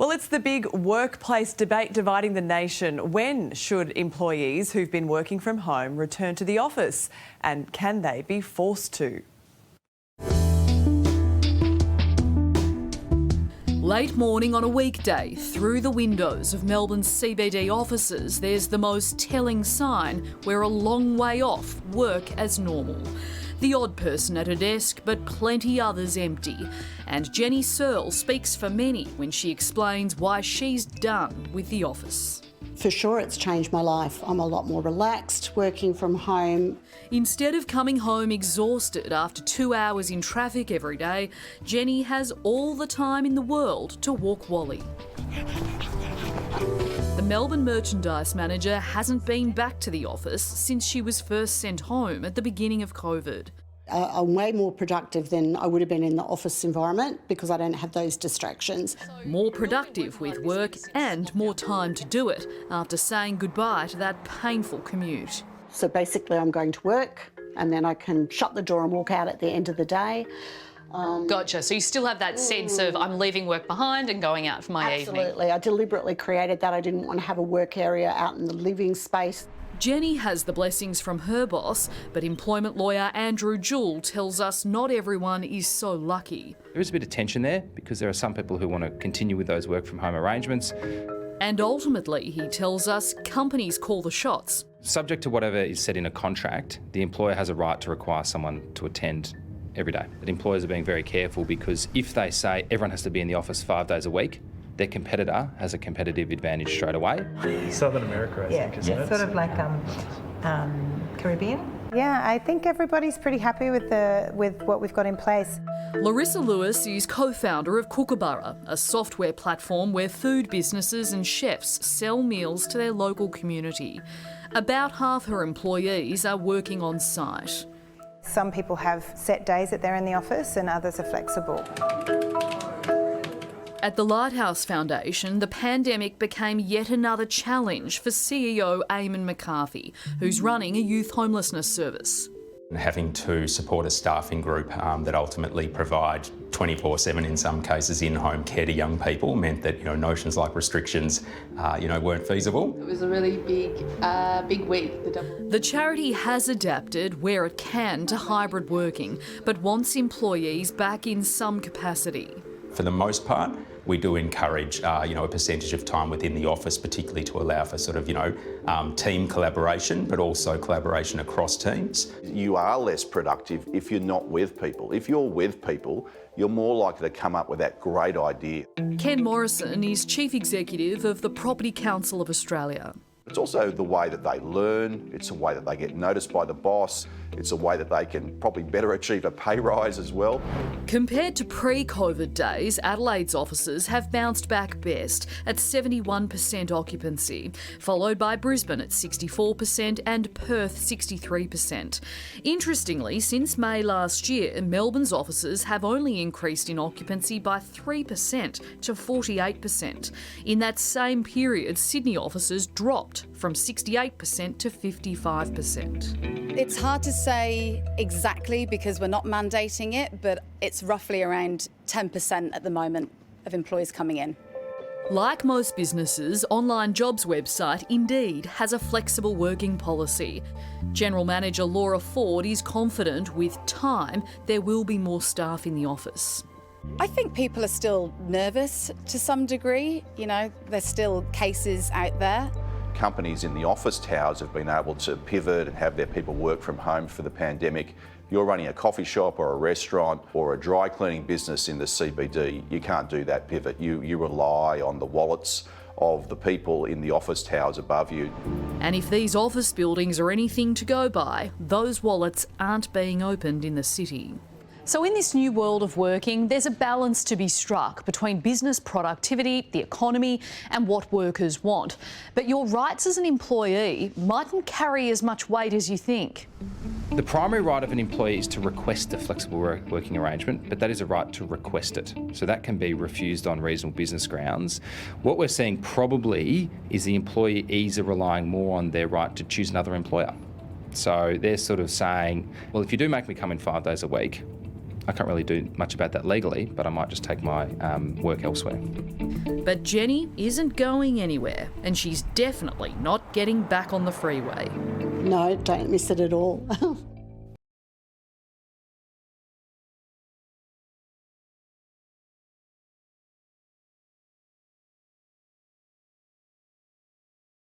Well, it's the big workplace debate dividing the nation. When should employees who've been working from home return to the office? And can they be forced to? Late morning on a weekday, through the windows of Melbourne's CBD offices, there's the most telling sign: we're a long way off work as normal. The odd person at a desk, but plenty others empty. And Jenny Searle speaks for many when she explains why she's done with the office. For sure, it's changed my life. I'm a lot more relaxed working from home. Instead of coming home exhausted after 2 hours in traffic every day, Jenny has all the time in the world to walk Wally. The Melbourne merchandise manager hasn't been back to the office since she was first sent home at the beginning of COVID. I'm way more productive than I would have been in the office environment because I don't have those distractions. More productive with work and more time to do it after saying goodbye to that painful commute. So basically I'm going to work and then I can shut the door and walk out at the end of the day. Gotcha. So you still have that sense of I'm leaving work behind and going out for my evening. Absolutely. I deliberately created that. I didn't want to have a work area out in the living space. Jenny has the blessings from her boss, but employment lawyer Andrew Jewell tells us not everyone is so lucky. There is a bit of tension there because there are some people who want to continue with those work from home arrangements. And ultimately, he tells us, companies call the shots. Subject to whatever is said in a contract, the employer has a right to require someone to attend every day. But employers are being very careful because if they say everyone has to be in the office 5 days a week, their competitor has a competitive advantage straight away. Southern America, I think, isn't it? Sort of like Caribbean. Yeah, I think everybody's pretty happy with what we've got in place. Larissa Lewis is co-founder of Kookaburra, a software platform where food businesses and chefs sell meals to their local community. About half her employees are working on site. Some people have set days that they're in the office and others are flexible. At the Lighthouse Foundation, the pandemic became yet another challenge for CEO Eamon McCarthy, who's running a youth homelessness service. Having to support a staffing group that ultimately provide 24/7, in some cases, in-home care to young people meant that notions like restrictions weren't feasible. It was a really big week. The charity has adapted where it can to hybrid working, but wants employees back in some capacity. For the most part, we do encourage a percentage of time within the office, particularly to allow for sort of team collaboration, but also collaboration across teams. You are less productive if you're not with people. If you're with people, you're more likely to come up with that great idea. Ken Morrison is Chief Executive of the Property Council of Australia. It's also the way that they learn, it's a way that they get noticed by the boss, it's a way that they can probably better achieve a pay rise as well. Compared to pre-COVID days, Adelaide's offices have bounced back best at 71% occupancy, followed by Brisbane at 64% and Perth 63%. Interestingly, since May last year, Melbourne's offices have only increased in occupancy by 3% to 48%. In that same period, Sydney offices dropped from 68% to 55%. It's hard to say exactly because we're not mandating it, but it's roughly around 10% at the moment of employees coming in. Like most businesses, online jobs website Indeed has a flexible working policy. General Manager Laura Ford is confident with time there will be more staff in the office. I think people are still nervous to some degree. There's still cases out there. Companies in the office towers have been able to pivot and have their people work from home for the pandemic. You're running a coffee shop or a restaurant or a dry cleaning business in the CBD, you can't do that pivot. You rely on the wallets of the people in the office towers above you. And if these office buildings are anything to go by, those wallets aren't being opened in the city. So in this new world of working, there's a balance to be struck between business productivity, the economy, and what workers want. But your rights as an employee mightn't carry as much weight as you think. The primary right of an employee is to request a flexible working arrangement, but that is a right to request it. So that can be refused on reasonable business grounds. What we're seeing probably is the employees are relying more on their right to choose another employer. So they're sort of saying, well, if you do make me come in 5 days a week, I can't really do much about that legally, but I might just take my work elsewhere. But Jenny isn't going anywhere, and she's definitely not getting back on the freeway. No, don't miss it at all.